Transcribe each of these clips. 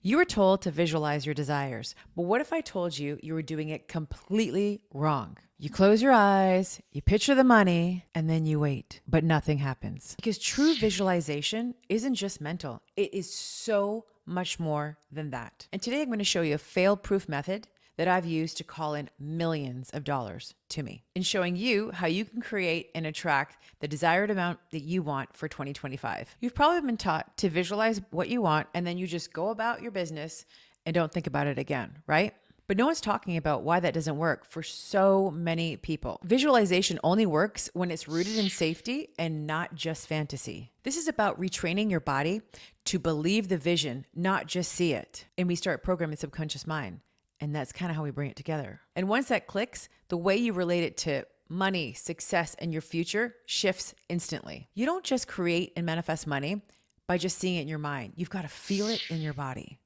You were told to visualize your desires, but what if I told you you were doing it completely wrong? You close your eyes, you picture the money, and then you wait, but nothing happens. Because true visualization isn't just mental, it is so much more than that. And today I'm going to show you a fail-proof method that I've used to call in millions of dollars to me, in showing you how you can create and attract the desired amount that you want for 2025. You've probably been taught to visualize what you want and then you just go about your business and don't think about it again, right? But no one's talking about why that doesn't work for so many people. Visualization only works when it's rooted in safety and not just fantasy. This is about retraining your body to believe the vision, not just see it. And we start programming subconscious mind. And that's kind of how we bring it together. And once that clicks, the way you relate it to money, success, and your future shifts instantly. You don't just create and manifest money by just seeing it in your mind. You've got to feel it in your body.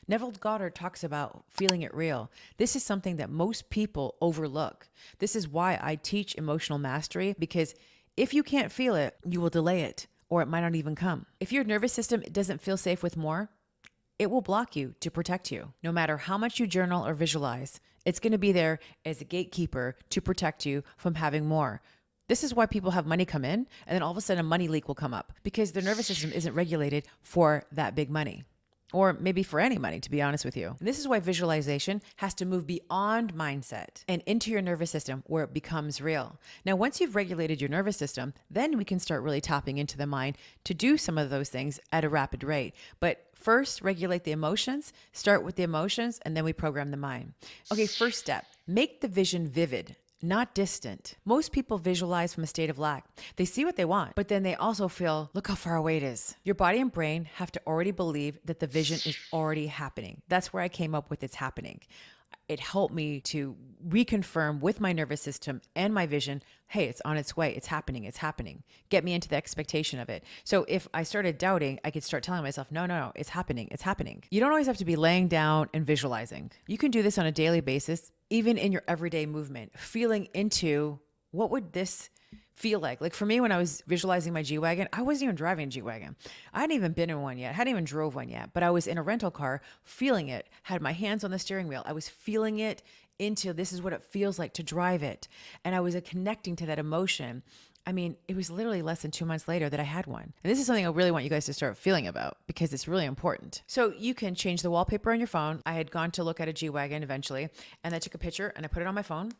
Neville Goddard talks about feeling it real. This is something that most people overlook. This is why I teach emotional mastery, because if you can't feel it, you will delay it, or it might not even come. If your nervous system doesn't feel safe with more, it will block you to protect you. No matter how much you journal or visualize, it's going to be there as a gatekeeper to protect you from having more. This is why people have money come in and then all of a sudden a money leak will come up because their nervous system isn't regulated for that big money. Or maybe for any money, to be honest with you. And this is why visualization has to move beyond mindset and into your nervous system where it becomes real. Now, once you've regulated your nervous system, then we can start really tapping into the mind to do some of those things at a rapid rate. But first, regulate the emotions, start with the emotions, and then we program the mind. Okay, first step, make the vision vivid, not distant. Most people visualize from a state of lack. They see what they want, but then they also feel, look how far away it is. Your body and brain have to already believe that the vision is already happening. That's where I came up with it's happening. It helped me to reconfirm with my nervous system and my vision, hey, it's on its way. It's happening. It's happening. Get me into the expectation of it. So if I started doubting, I could start telling myself, no, it's happening. It's happening. You don't always have to be laying down and visualizing. You can do this on a daily basis, even in your everyday movement, feeling into what would this feel like. Like for me, when I was visualizing my G-Wagon, I wasn't even driving a G-Wagon. I hadn't even been in one yet. I hadn't even drove one yet, but I was in a rental car feeling it, had my hands on the steering wheel. I was feeling it into this is what it feels like to drive it. And I was connecting to that emotion. I mean, it was literally less than 2 months later that I had one. And this is something I really want you guys to start feeling about because it's really important. So you can change the wallpaper on your phone. I had gone to look at a G-Wagon eventually, and I took a picture and I put it on my phone.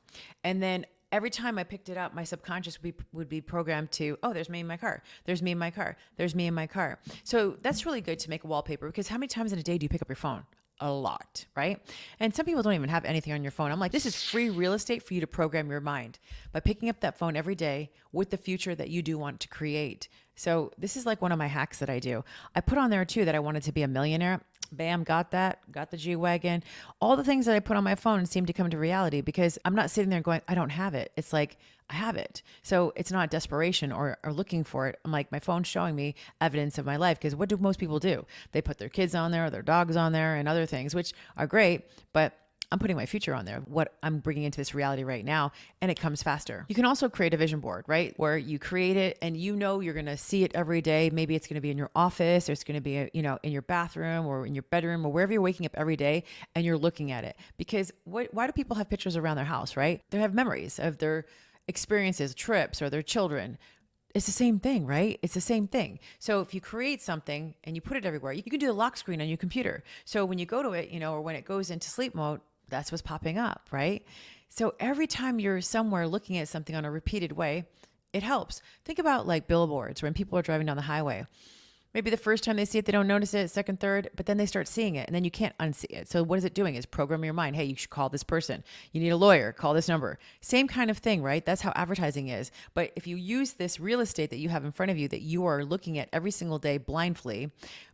And then every time I picked it up, my subconscious would be programmed to, oh, there's me in my car. There's me in my car. There's me in my car. So that's really good to make a wallpaper because how many times in a day do you pick up your phone? A lot, right? And some people don't even have anything on your phone. I'm like, this is free real estate for you to program your mind by picking up that phone every day with the future that you do want to create. So this is like one of my hacks that I do. I put on there too that I wanted to be a millionaire. Bam, got that, got the G-Wagon. All the things that I put on my phone seem to come to reality because I'm not sitting there going, I don't have it. It's like, I have it. So it's not desperation or looking for it. I'm like, my phone's showing me evidence of my life because what do most people do? They put their kids on there, their dogs on there and other things, which are great, but I'm putting my future on there, what I'm bringing into this reality right now, and it comes faster. You can also create a vision board, right? Where you create it and you know you're going to see it every day. Maybe it's going to be in your office or it's going to be, in your bathroom or in your bedroom or wherever you're waking up every day and you're looking at it. Because why do people have pictures around their house, right? They have memories of their experiences, trips, or their children. It's the same thing, right? It's the same thing. So if you create something and you put it everywhere, you can do the lock screen on your computer. So when you go to it, or when it goes into sleep mode, that's what's popping up, right? So every time you're somewhere looking at something on a repeated way, it helps. Think about like billboards when people are driving down the highway. Maybe the first time they see it, they don't notice it, second, third, but then they start seeing it and then you can't unsee it. So what is it doing? Is program your mind. Hey, you should call this person. You need a lawyer, call this number. Same kind of thing, right? That's how advertising is. But if you use this real estate that you have in front of you that you are looking at every single day blindly,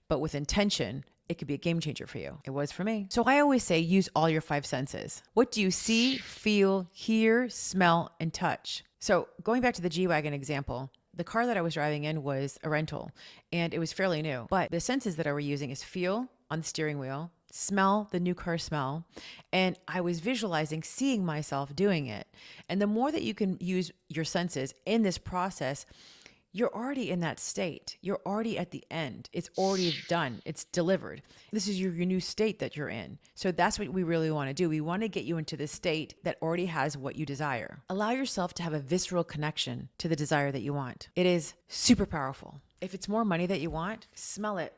but with intention, it could be a game changer for you. It was for me. So I always say, use all your 5 senses. What do you see, feel, hear, smell, and touch? So going back to the G-Wagon example, the car that I was driving in was a rental and it was fairly new, but the senses that I were using is feel on the steering wheel, smell the new car smell, and I was visualizing seeing myself doing it. And the more that you can use your senses in this process, you're already in that state. You're already at the end. It's already done. It's delivered. This is your new state that you're in. So that's what we really want to do. We want to get you into this state that already has what you desire. Allow yourself to have a visceral connection to the desire that you want. It is super powerful. If it's more money that you want, smell it.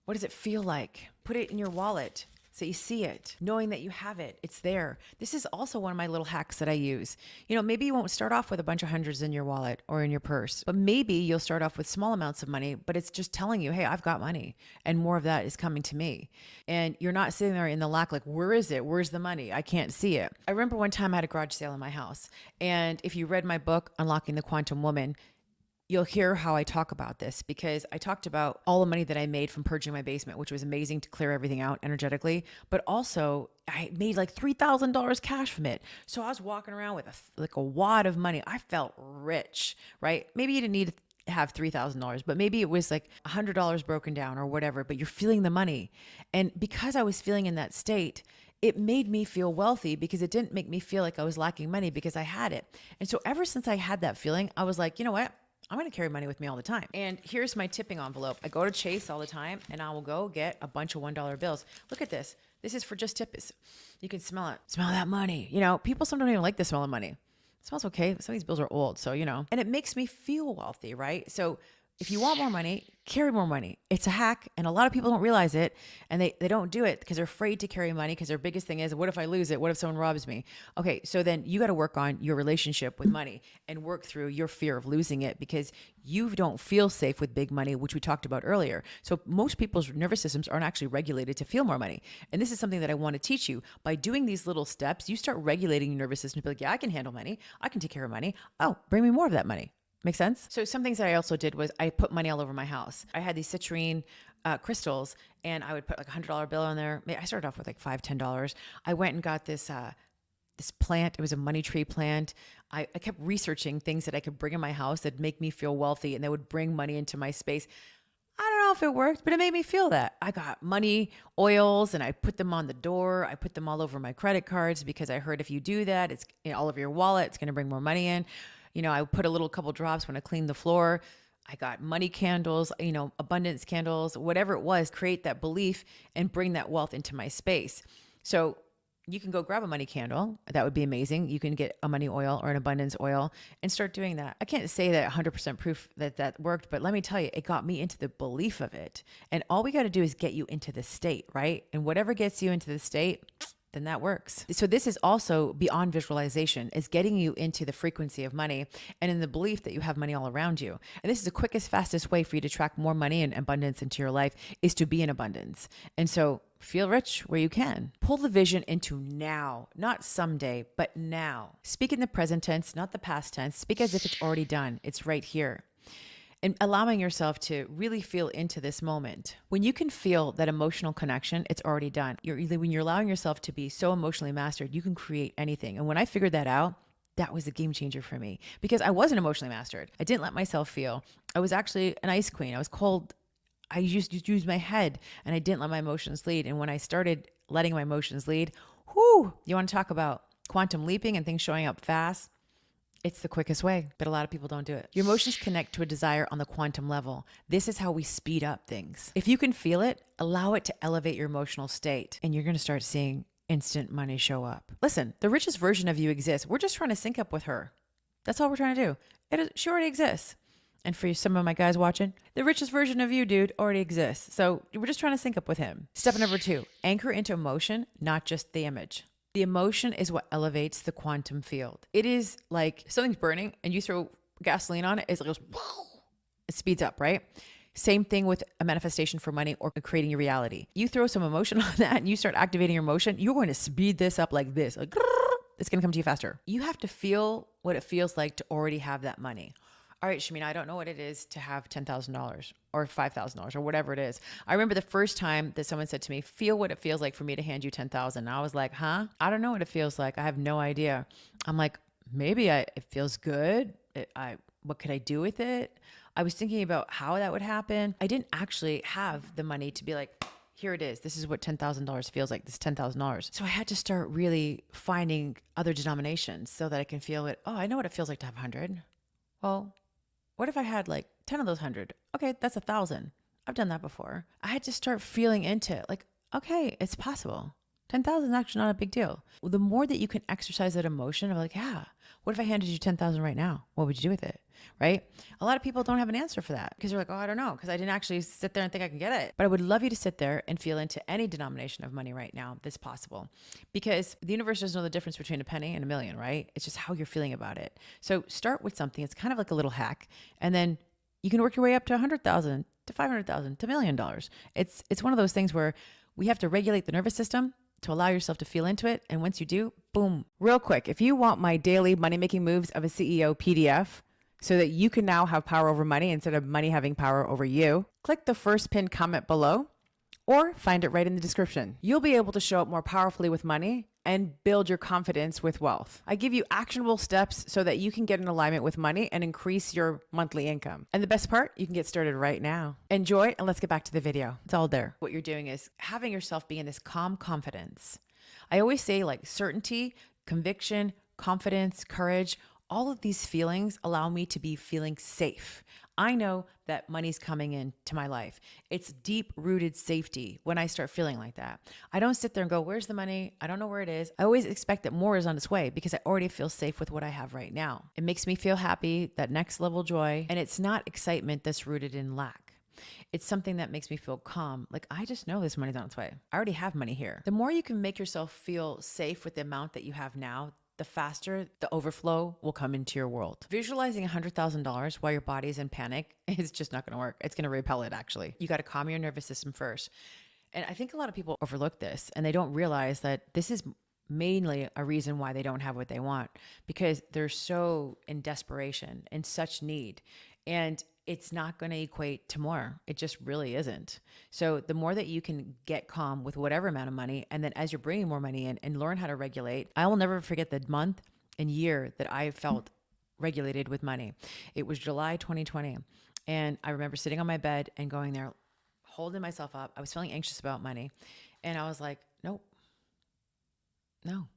What does it feel like? Put it in your wallet so you see it, knowing that you have it. It's there. This is also one of my little hacks that I use. Maybe you won't start off with a bunch of hundreds in your wallet or in your purse, but maybe you'll start off with small amounts of money, but it's just telling you, hey, I've got money and more of that is coming to me. And you're not sitting there in the lack like, where is it? Where's the money? I can't see it. I remember one time I had a garage sale in my house. And if you read my book, Unlocking the Quantum Woman, you'll hear how I talk about this, because I talked about all the money that I made from purging my basement, which was amazing to clear everything out energetically. But also I made like $3,000 cash from it. So I was walking around with a wad of money. I felt rich, right? Maybe you didn't need to have $3,000, but maybe it was like $100 broken down or whatever, but you're feeling the money. And because I was feeling in that state, it made me feel wealthy, because it didn't make me feel like I was lacking money because I had it. And so ever since I had that feeling, I was like, you know what? I'm going to carry money with me all the time. And here's my tipping envelope. I go to Chase all the time, and I will go get a bunch of $1 bills. Look at this. This is for just tips. You can smell it. Smell that money. People sometimes don't even like the smell of money. It smells okay. Some of these bills are old, so, and it makes me feel wealthy, right? So if you want more money, carry more money. It's a hack, and a lot of people don't realize it, and they don't do it because they're afraid to carry money, because their biggest thing is, what if I lose it? What if someone robs me? Okay, so then you got to work on your relationship with money and work through your fear of losing it, because you don't feel safe with big money, which we talked about earlier. So most people's nervous systems aren't actually regulated to feel more money. And this is something that I want to teach you. By doing these little steps, you start regulating your nervous system to be like, yeah, I can handle money. I can take care of money. Oh, bring me more of that money. Make sense? So some things that I also did was I put money all over my house. I had these citrine crystals, and I would put like $100 bill in there. I started off with like $5, $10. I went and got this plant. It was a money tree plant. I kept researching things that I could bring in my house that make me feel wealthy and that would bring money into my space. I don't know if it worked, but it made me feel that. I got money oils, and I put them on the door. I put them all over my credit cards, because I heard if you do that, it's all over your wallet. It's going to bring more money in. I put a couple drops when I cleaned the floor. I got money candles, abundance candles, whatever it was, create that belief and bring that wealth into my space. So you can go grab a money candle. That would be amazing. You can get a money oil or an abundance oil and start doing that. I can't say that 100% proof that worked, but let me tell you, it got me into the belief of it. And all we got to do is get you into the state, right? And whatever gets you into the state, then that works. So this is also beyond visualization, is getting you into the frequency of money and in the belief that you have money all around you. And this is the quickest, fastest way for you to attract more money and abundance into your life, is to be in abundance. And so feel rich where you can. Pull the vision into now, not someday, but now. Speak in the present tense, not the past tense. Speak as if it's already done. It's right here. And allowing yourself to really feel into this moment. When you can feel that emotional connection, it's already done. When you're allowing yourself to be so emotionally mastered, you can create anything. And when I figured that out, that was a game changer for me, because I wasn't emotionally mastered. I didn't let myself feel. I was actually an ice queen. I was cold. I used to use my head, and I didn't let my emotions lead. And when I started letting my emotions lead, you want to talk about quantum leaping and things showing up fast? It's the quickest way, but a lot of people don't do it. Your emotions connect to a desire on the quantum level. This is how we speed up things. If you can feel it, allow it to elevate your emotional state, and you're going to start seeing instant money show up. Listen, the richest version of you exists. We're just trying to sync up with her. That's all we're trying to do. She already exists. And for some of my guys watching, the richest version of you, dude, already exists. So we're just trying to sync up with him. Step number 2, anchor into emotion, not just the image. The emotion is what elevates the quantum field. It is like something's burning and you throw gasoline on it. It goes, whoa, it speeds up, right? Same thing with a manifestation for money or creating your reality. You throw some emotion on that and you start activating your emotion, you're going to speed this up like this. Like, it's going to come to you faster. You have to feel what it feels like to already have that money. All right, Shamina, I don't know what it is to have $10,000 or $5,000 or whatever it is. I remember the first time that someone said to me, feel what it feels like for me to hand you 10,000. I was like, huh? I don't know what it feels like. I have no idea. I'm like, maybe it feels good. What could I do with it? I was thinking about how that would happen. I didn't actually have the money to be like, here it is. This is what $10,000 feels like. This is $10,000. So I had to start really finding other denominations so that I can feel it. Oh, I know what it feels like to have 100. Well, What if I had like 10 of those 100? Okay, that's 1,000. I've done that before. I had to start feeling into it. Like, okay, it's possible. 10,000 is actually not a big deal. The more that you can exercise that emotion of like, yeah, what if I handed you 10,000 right now? What would you do with it? Right? A lot of people don't have an answer for that because they're like, oh, I don't know, because I didn't actually sit there and think I can get it. But I would love you to sit there and feel into any denomination of money right now that's possible, because the universe doesn't know the difference between a penny and a million, right? It's just how you're feeling about it. So start with something. It's kind of like a little hack, and then you can work your way up to 100,000 to 500,000 to $1,000,000. It's one of those things where we have to regulate the nervous system to allow yourself to feel into it. And once you do, boom. Real quick, if you want my daily money making moves of a CEO PDF so that you can now have power over money instead of money having power over you, click the first pinned comment below or find it right in the description. You'll be able to show up more powerfully with money and build your confidence with wealth. I give you actionable steps so that you can get in alignment with money and increase your monthly income. And the best part, you can get started right now. Enjoy, and let's get back to the video. It's all there. What you're doing is having yourself be in this calm confidence. I always say like certainty, conviction, confidence, courage, all of these feelings allow me to be feeling safe. I know that money's coming into my life. It's deep rooted safety when I start feeling like that. I don't sit there and go, where's the money? I don't know where it is. I always expect that more is on its way because I already feel safe with what I have right now. It makes me feel happy, that next level joy. And it's not excitement that's rooted in lack. It's something that makes me feel calm. Like, I just know this money's on its way. I already have money here. The more you can make yourself feel safe with the amount that you have now, the faster the overflow will come into your world. Visualizing $100,000 while your body's in panic is just not going to work. It's going to repel it, actually. You got to calm your nervous system first. And I think a lot of people overlook this and they don't realize that this is mainly a reason why they don't have what they want, because they're so in desperation, in such need. And it's not going to equate to more. It just really isn't. So the more that you can get calm with whatever amount of money, and then as you're bringing more money in and learn how to regulate, I will never forget the month and year that I felt regulated with money. It was July 2020. And I remember sitting on my bed and going there, holding myself up. I was feeling anxious about money. And I was like, nope, no,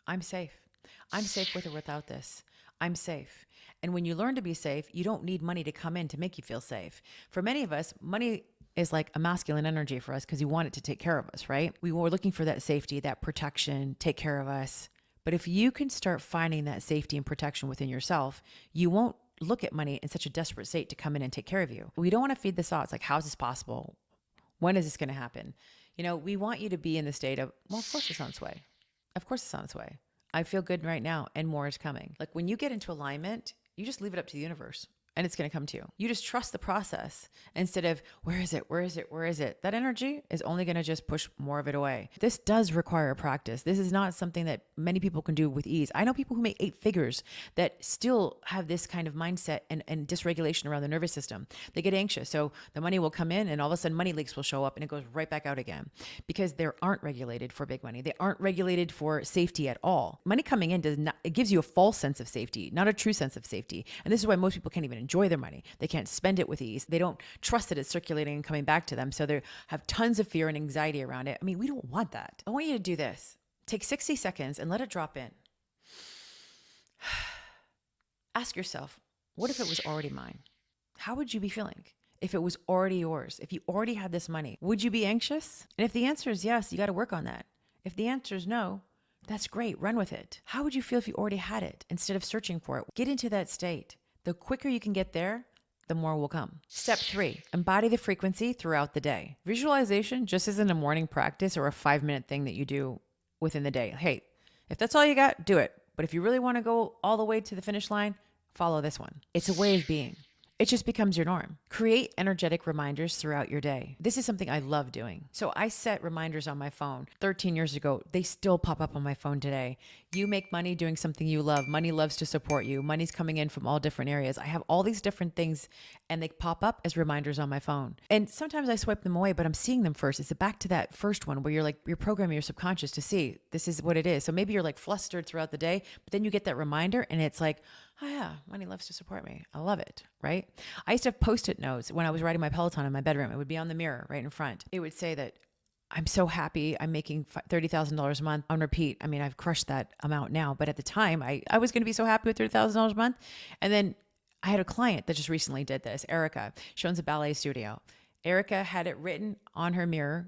I'm safe. I'm safe with or without this. I'm safe. And when you learn to be safe, you don't need money to come in to make you feel safe. For many of us, money is like a masculine energy for us because we want it to take care of us, right? We were looking for that safety, that protection, take care of us. But if you can start finding that safety and protection within yourself, you won't look at money in such a desperate state to come in and take care of you. We don't want to feed the thoughts like, how is this possible? When is this going to happen? You know, we want you to be in the state of, well, of course it's on its way. Of course it's on its way. I feel good right now and more is coming. Like when you get into alignment, you just leave it up to the universe and it's going to come to you. You just trust the process instead of where is it? Where is it? Where is it? That energy is only going to just push more of it away. This does require a practice. This is not something that many people can do with ease. I know people who make 8 figures that still have this kind of mindset and dysregulation around the nervous system. They get anxious. So the money will come in and all of a sudden money leaks will show up and it goes right back out again because they aren't regulated for big money. They aren't regulated for safety at all. Money coming in does not, it gives you a false sense of safety, not a true sense of safety. And this is why most people can't even enjoy their money. They can't spend it with ease. They don't trust that it's circulating and coming back to them. So they have tons of fear and anxiety around it. I mean, we don't want that. I want you to do this. Take 60 seconds and let it drop in. Ask yourself, what if it was already mine? How would you be feeling? If it was already yours, if you already had this money, would you be anxious? And if the answer is yes, you got to work on that. If the answer is no, that's great. Run with it. How would you feel if you already had it instead of searching for it? Get into that state. The quicker you can get there, the more will come. Step 3, embody the frequency throughout the day. Visualization just isn't a morning practice or a 5-minute thing that you do within the day. Hey, if that's all you got, do it. But if you really want to go all the way to the finish line, follow this one. It's a way of being. It just becomes your norm. Create energetic reminders throughout your day. This is something I love doing. So I set reminders on my phone 13 years ago. They still pop up on my phone today. You make money doing something you love. Money loves to support you. Money's coming in from all different areas. I have all these different things and they pop up as reminders on my phone. And sometimes I swipe them away, but I'm seeing them first. It's back to that first one where you're programming your subconscious to see this is what it is. So maybe you're like flustered throughout the day, but then you get that reminder and it's like, oh yeah, money loves to support me. I love it, right? I used to have Post-it notes when I was riding my Peloton in my bedroom. It would be on the mirror right in front. It would say that I'm so happy I'm making $30,000 a month on repeat. I mean, I've crushed that amount now, but at the time I was going to be so happy with $30,000 a month. And then I had a client that just recently did this, Erica. She owns a ballet studio. Erica had it written on her mirror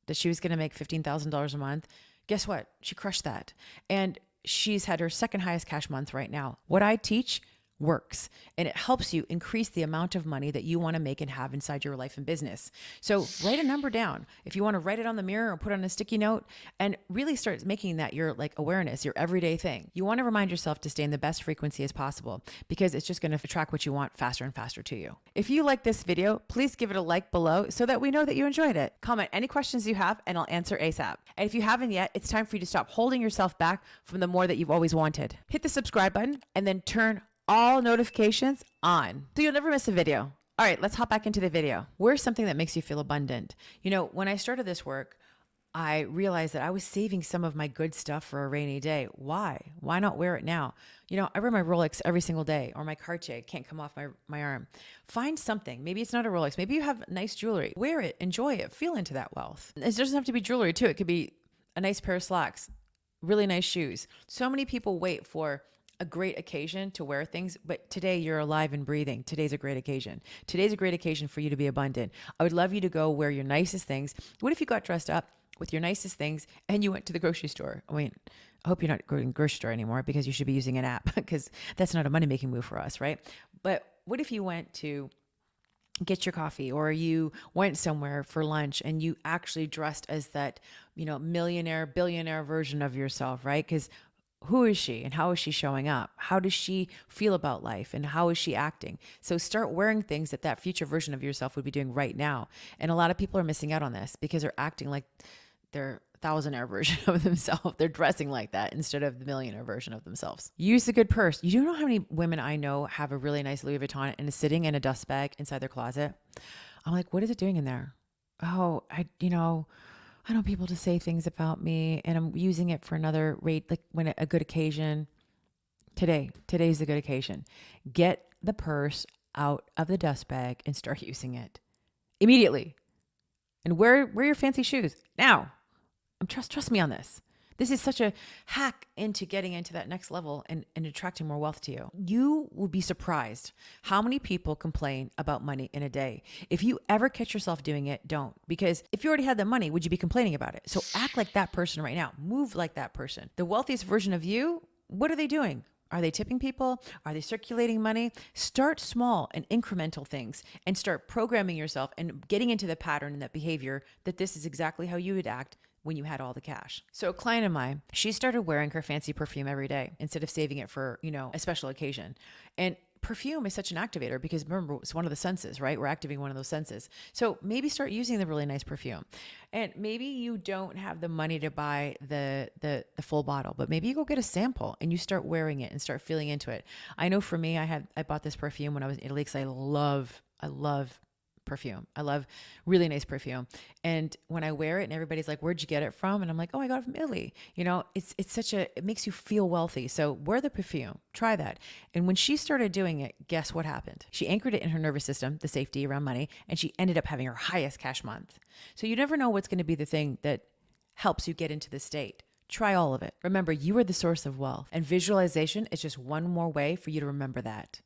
that she was going to make $15,000 a month. Guess what? She crushed that. And she's had her second highest cash month right now. What I teach works, and it helps you increase the amount of money that you want to make and have inside your life and business. So write a number down. If you want to write it on the mirror or put it on a sticky note, and really start making that your like awareness, your everyday thing. You want to remind yourself to stay in the best frequency as possible, because it's just going to attract what you want faster and faster to you. If you like this video, please give it a like below so that we know that you enjoyed it. Comment any questions you have and I'll answer ASAP. And if you haven't yet, it's time for you to stop holding yourself back from the more that you've always wanted. Hit the subscribe button and then turn all notifications on so you'll never miss a video. All right, let's hop back into the video. Where's something that makes you feel abundant? You know, when I started this work, I realized that I was saving some of my good stuff for a rainy day. Why? Why not wear it now? You know, I wear my Rolex every single day, or my Cartier can't come off my arm. Find something. Maybe it's not a Rolex. Maybe you have nice jewelry. Wear it, enjoy it, feel into that wealth. It doesn't have to be jewelry too. It could be a nice pair of slacks, really nice shoes. So many people wait for a great occasion to wear things, but today you're alive and breathing. Today's a great occasion. Today's a great occasion for you to be abundant. I would love you to go wear your nicest things. What if you got dressed up with your nicest things and you went to the grocery store? I mean, I hope you're not going to the grocery store anymore, because you should be using an app, because that's not a money-making move for us, right? But what if you went to get your coffee, or you went somewhere for lunch and you actually dressed as that, you know, millionaire, billionaire version of yourself, right? Because who is she and how is she showing up? How does she feel about life and how is she acting? So start wearing things that future version of yourself would be doing right now. And a lot of people are missing out on this because they're acting like they're thousandaire version of themselves. They're dressing like that instead of the millionaire version of themselves. Use a good purse. You do know how many women I know have a really nice Louis Vuitton and is sitting in a dust bag inside their closet? I'm like, what is it doing in there? Oh, I don't people to say things about me, and I'm using it for another rate, like when a good occasion. Today's the good occasion. Get the purse out of the dust bag and start using it immediately. And wear your fancy shoes now. Trust me on this. This is such a hack into getting into that next level and attracting more wealth to you. You will be surprised how many people complain about money in a day. If you ever catch yourself doing it, don't. Because if you already had the money, would you be complaining about it? So act like that person right now. Move like that person. The wealthiest version of you, what are they doing? Are they tipping people? Are they circulating money? Start small and incremental things and start programming yourself and getting into the pattern and that behavior that this is exactly how you would act when you had all the cash. So a client of mine, she started wearing her fancy perfume every day instead of saving it for, a special occasion. And perfume is such an activator because remember, it's one of the senses, right? We're activating one of those senses. So maybe start using the really nice perfume. And maybe you don't have the money to buy the full bottle, but maybe you go get a sample and you start wearing it and start feeling into it. I know for me, I bought this perfume when I was in Italy because I love perfume. I love really nice perfume. And when I wear it and everybody's like, where'd you get it from? And I'm like, oh, I got it from Italy. It makes you feel wealthy. So wear the perfume, try that. And when she started doing it, guess what happened? She anchored it in her nervous system, the safety around money, and she ended up having her highest cash month. So you never know what's going to be the thing that helps you get into the state. Try all of it. Remember, you are the source of wealth, and visualization is just one more way for you to remember that.